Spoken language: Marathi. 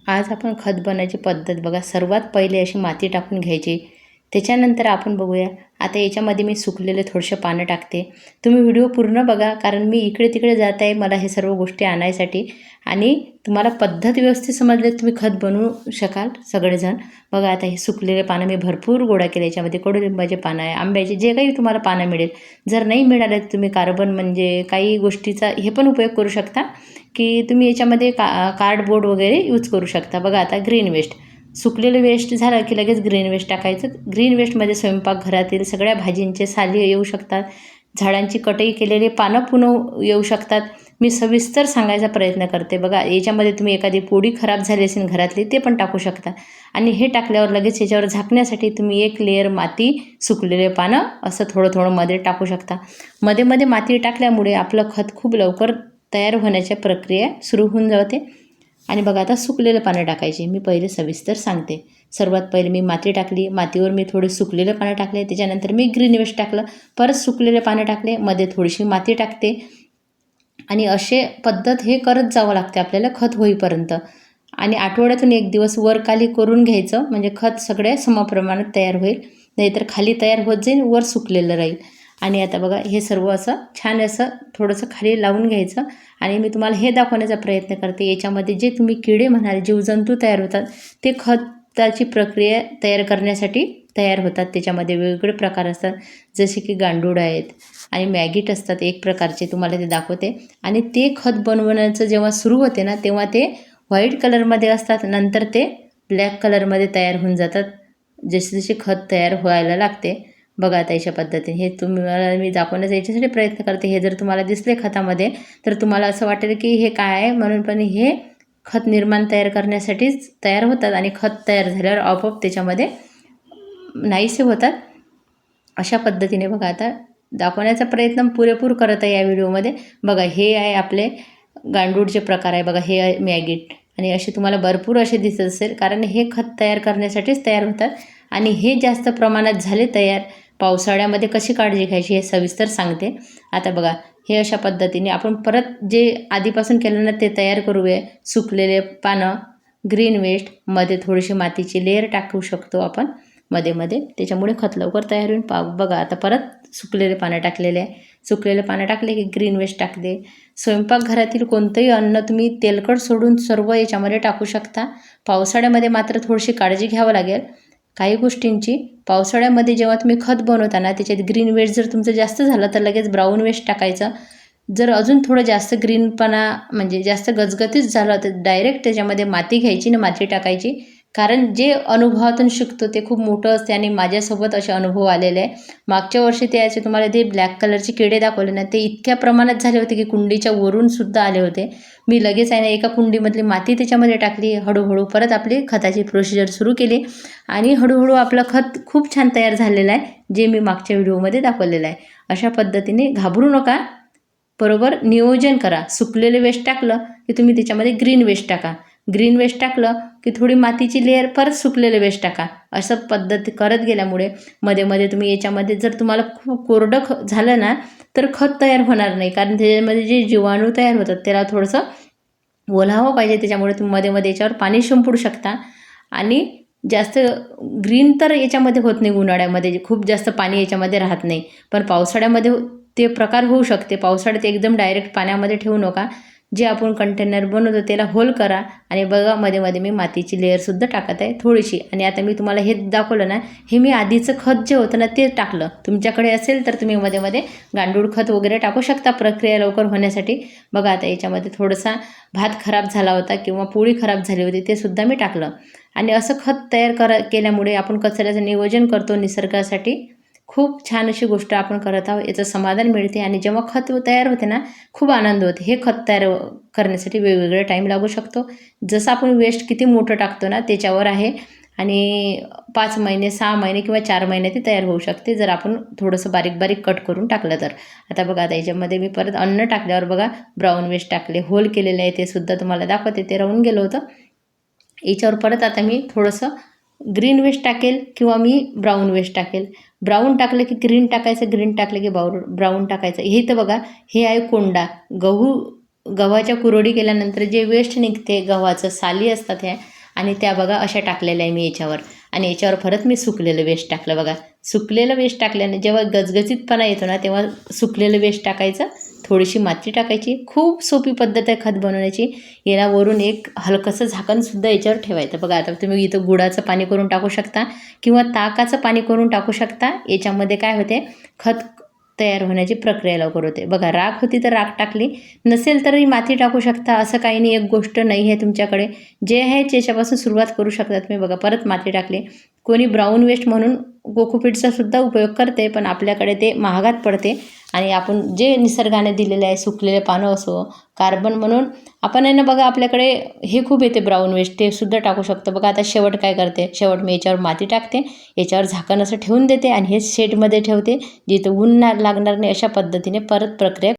आज आपण खत बनवायची पद्धत बघा. सर्वात पहिले अशी माती टाकून घ्यायची. त्याच्यानंतर आपण बघूया. आता याच्यामध्ये मी सुकलेले थोडेसे पानं टाकते. तुम्ही व्हिडिओ पूर्ण बघा, कारण मी इकडे तिकडे जात आहे मला हे सर्व गोष्टी आणायसाठी, आणि तुम्हाला पद्धत व्यवस्थित समजले तुम्ही खत बनवू शकाल सगळेजण. बघा आता हे सुकलेले पानं मी भरपूर गोळा केले. याच्यामध्ये कडुलिंबाचे पानं आहे, आंब्याचे, जे काही तुम्हाला पानं मिळेल. जर नाही मिळाले तर तुम्ही कार्बन म्हणजे काही गोष्टीचा हे पण उपयोग करू शकता, की तुम्ही याच्यामध्ये कार्डबोर्ड वगैरे यूज करू शकता. बघा आता ग्रीन वेस्ट, सुकलेलं वेस्ट झालं की लगेच ग्रीन वेस्ट टाकायचं. ग्रीन वेस्टमध्ये स्वयंपाकघरातील सगळ्या भाजींचे साली येऊ शकतात, झाडांची कटई केलेली पानं पुन्हा येऊ शकतात. मी सविस्तर सांगायचा प्रयत्न करते. बघा याच्यामध्ये तुम्ही एखादी पोळी खराब झाली असेल घरातली, ते पण टाकू शकता. आणि हे टाकल्यावर लगेच याच्यावर झाकण्यासाठी तुम्ही एक लेअर माती, सुकलेले पानं असं थोडं थोडं मध्ये टाकू शकता. मध्ये मध्ये माती टाकल्यामुळे आपलं खत खूप लवकर तयार होण्याच्या प्रक्रिया सुरू होऊन जाते. आणि बघा आता सुकलेलं पानं टाकायचे. मी पहिले सविस्तर सांगते. सर्वात पहिले मी माती टाकली, मातीवर मी थोडे सुकलेले पानं टाकले, त्याच्यानंतर मी ग्रीन वेस्ट टाकलं, परत सुकलेले पानं टाकले, मध्ये थोडीशी माती टाकते. आणि असे पद्धत हे करत जावं लागते आपल्याला खत होईपर्यंत. आणि आठवड्यातून एक दिवस वरखाली करून घ्यायचं, म्हणजे खत सगळ्या समप्रमाणात तयार होईल. नाहीतर खाली तयार होत जाईल, वर सुकलेलं राहील. आणि आता बघा हे सर्व असं छान असं थोडंसं खाली लावून घ्यायचं. आणि मी तुम्हाला हे दाखवण्याचा प्रयत्न करते. याच्यामध्ये जे तुम्ही किडे म्हणाल, जीवजंतू तयार होतात, ते खताची प्रक्रिया तयार करण्यासाठी तयार होतात. त्याच्यामध्ये वेगवेगळे प्रकार असतात, जसे की गांडूळ आहेत आणि मॅगीट असतात एक प्रकारचे, तुम्हाला ते दाखवते. आणि ते खत बनवण्याचं जेव्हा सुरू होते ना, तेव्हा ते व्हाईट कलरमध्ये असतात, नंतर ते ब्लॅक कलरमध्ये तयार होऊन जातात जसे जसे खत तयार व्हायला लागते. बघा आता अशा पद्धतीने हे तुम्हाला मी दाखवण्याचा याच्यासाठी प्रयत्न करते. हे जर तुम्हाला दिसले खतामध्ये तर तुम्हाला असं वाटेल की हे काय आहे म्हणून, पण हे खत निर्माण तयार करण्यासाठीच तयार होतात. आणि खत तयार झाल्यावर आपोआप त्याच्यामध्ये नाहीसे होतात. अशा पद्धतीने बघा आता दाखवण्याचा प्रयत्न पुरेपूर करत आहे या व्हिडिओमध्ये. बघा हे आहे आपले गांडूळचे प्रकार आहे. बघा हे आहे मॅगीट, आणि असे तुम्हाला भरपूर असे दिसत असेल, कारण हे खत तयार करण्यासाठीच तयार होतात. आणि हे जास्त प्रमाणात झाले तयार, पावसाळ्यामध्ये कशी काळजी घ्यायची हे सविस्तर सांगते. आता बघा हे अशा पद्धतीने आपण परत जे आधीपासून केलं ना ते तयार करूया. सुकलेले पानं, ग्रीन वेस्ट, मध्ये थोडीशी मातीची लेअर टाकू शकतो आपण मध्ये मध्ये, त्याच्यामुळे खत लवकर तयार होईल. बघा आता परत सुकलेले पानं टाकलेले आहे. सुकलेले पानं टाकले की ग्रीन वेस्ट टाकले. स्वयंपाकघरातील कोणतंही अन्न तुम्ही तेलकट सोडून सर्व याच्यामध्ये टाकू शकता. पावसाळ्यामध्ये मात्र थोडीशी काळजी घ्यावं लागेल काही गोष्टींची. पावसाळ्यामध्ये जेव्हा तुम्ही खत बनवताना त्याच्यात ग्रीन वेस्ट जर तुमचं जास्त झालं तर लगेच ब्राऊन वेस्ट टाकायचं. जर अजून थोडं जास्त ग्रीनपणा म्हणजे जास्त गजगतीत झालं तर डायरेक्ट त्याच्यामध्ये माती घ्यायची आणि माती टाकायची. कारण जे अनुभवातून शिकतो ते खूप मोठं असते, आणि माझ्यासोबत असे अनुभव आलेले आहे. मागच्या वर्षी ते याचे तुम्हाला ते ब्लॅक कलरचे किडे दाखवले ना, ते इतक्या प्रमाणात झाले होते की कुंडीच्या वरून सुद्धा आले होते. मी लगेच आहे ना एका कुंडीमधली माती त्याच्यामध्ये टाकली. हळूहळू परत आपली खताची प्रोसिजर सुरू केली, आणि हळूहळू आपलं खत खूप छान तयार झालेलं आहे, जे मी मागच्या व्हिडिओमध्ये दाखवलेलं आहे. अशा पद्धतीने घाबरू नका, बरोबर नियोजन करा. सुकलेले वेस्ट टाकलं की तुम्ही त्याच्यामध्ये ग्रीन वेस्ट टाका. ग्रीन वेस्ट टाकलं की थोडी मातीची लेअर, परत सुकलेले वेस्ट टाका. असं पद्धत करत गेल्यामुळे मध्ये मध्ये तुम्ही याच्यामध्ये जर तुम्हाला खूप कोरडं झालं ना तर खत तयार होणार नाही, कारण त्याच्यामध्ये जे जीवाणू तयार होतात त्याला थोडंसं ओलावं पाहिजे. त्याच्यामुळे तुम्ही मध्ये मध्ये याच्यावर पाणी शिंपडू शकता. आणि जास्त ग्रीन तर याच्यामध्ये होत नाही, उन्हाळ्यामध्ये खूप जास्त पाणी याच्यामध्ये राहत नाही, पण पावसाळ्यामध्ये ते प्रकार होऊ शकते. पावसाळ्यात एकदम डायरेक्ट पाण्यामध्ये ठेवू नका. जे आपण कंटेनर बनवतो त्याला होल करा. आणि बघा मध्ये मध्ये मी मातीची लेअरसुद्धा टाकत आहे थोडीशी. आणि आता मी तुम्हाला हे दाखवलं ना, हे मी आधीचं खत जे होतं ना ते टाकलं. तुमच्याकडे असेल तर तुम्ही मध्ये मध्ये गांडूळ खत वगैरे टाकू शकता प्रक्रिया लवकर होण्यासाठी. बघा आता याच्यामध्ये थोडासा भात खराब झाला होता किंवा पोळी खराब झाली होती, ते सुद्धा मी टाकलं. आणि असं खत तयार केल्यामुळे आपण कचऱ्याचं नियोजन करतो निसर्गासाठी. खूप छान अशी गोष्ट आपण करत आहोत, याचं समाधान मिळते. आणि जेव्हा खत तयार होते ना खूप आनंद होते. हे खत तयार करण्यासाठी वेगवेगळा टाईम लागू शकतो. जसं आपण वेस्ट किती मोठं टाकतो ना त्याच्यावर आहे. आणि 5 महिने, 6 महिने किंवा 4 महिने ते तयार होऊ शकते, जर आपण थोडंसं बारीक बारीक कट करून टाकलं तर. आता बघा आता याच्यामध्ये मी परत अन्न टाकल्यावर बघा ब्राऊन वेस्ट टाकले, होल केलेले आहे, ते सुद्धा तुम्हाला दाखवते. ते राहून गेलं होतं. याच्यावर परत आता मी थोडंसं ग्रीन वेस्ट टाकेल किंवा मी ब्राऊन वेस्ट टाकेल. ब्राऊन टाकलं की ग्रीन टाकायचं, ग्रीन टाकलं की ब्राऊन टाकायचं. हे तर बघा हे आहे कोंडा. गव्हाच्या कुरवडी केल्यानंतर जे वेस्ट निघते, गव्हाचं साली असतात ह्या, आणि त्या बघा अशा टाकलेल्या आहे मी याच्यावर. आणि याच्यावर परत मी सुकलेलं वेस्ट टाकलं बघा. सुकलेलं वेस्ट टाकल्याने जेव्हा गजगजीतपणा येतो ना तेव्हा सुकलेलं वेस्ट टाकायचं, थोडीशी माती टाकायची. खूप सोपी पद्धत आहे खत बनवण्याची. याला वरून एक हलकंसं झाकणसुद्धा याच्यावर ठेवायचं. बघा आता तुम्ही इथं गुळाचं पाणी करून टाकू शकता किंवा ताकाचं पाणी करून टाकू शकता. याच्यामध्ये काय होते, खत तयार होण्याची प्रक्रिया लवकर होते. बघा राख होती तर राख टाकली, नसेल तरी माती टाकू शकता. असं काही नाही, एक गोष्ट नाही आहे तुमच्याकडे, जे आहे त्याच्यापासून सुरुवात करू शकता तुम्ही. बघा परत माती टाकली. कोणी ब्राऊन वेस्ट म्हणून कोकोपीटचा सुद्धा उपयोग करते, पण आपल्याकडे ते महागात पडते. आणि आपण जे निसर्गाने दिलेले आहे, सुकलेले पानं असो, कार्बन म्हणून आपण आहे ना बघा आपल्याकडे हे खूप येते ब्राऊन वेस्ट, ते सुद्धा टाकू शकतो. बघा आता शेवट काय करते, शेवट मी याच्यावर माती टाकते, याच्यावर झाकण असं ठेवून देते आणि हे शेडमध्ये ठेवते, जिथं ऊन लागणार नाही. अशा पद्धतीने परत प्रक्रिया